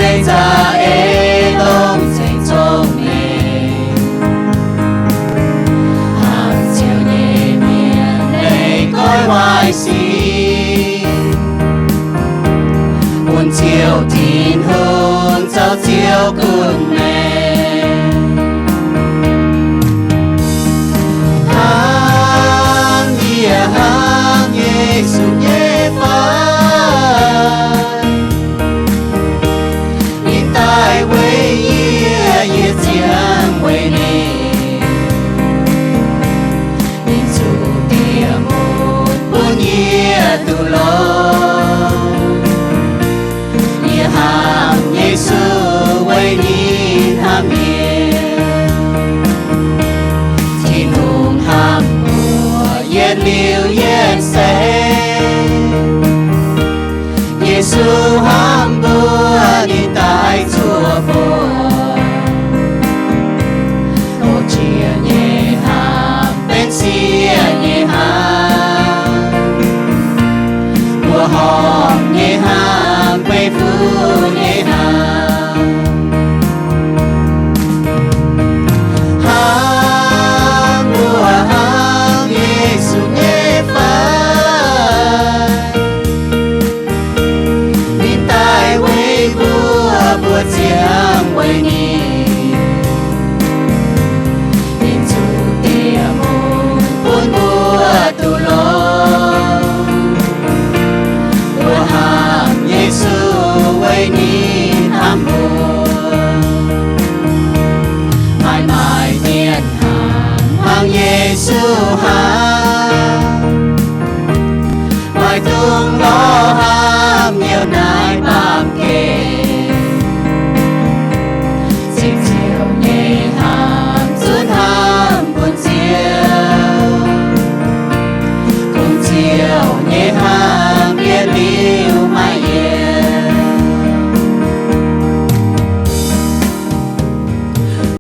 chạy ra ê lông chạy trong nề hàng chiều nhẹ miền đây coi hoài xin buồn chiều tin hương sao chiều cơn mẹ hàng Giêsu nhé phai nhìn tai quê ye chiang quê nè nhìn dù tia một buồn ye tu lo ye hàng Giêsu quê nhìn ham ye thì nung ham yên liêu yên sẽ Giêsu ham bữa đi tại chùa vua ô chia nhẹ ham bên xia nhẹ ham bữa hòm nhẹ ham quay phu nhẹ ham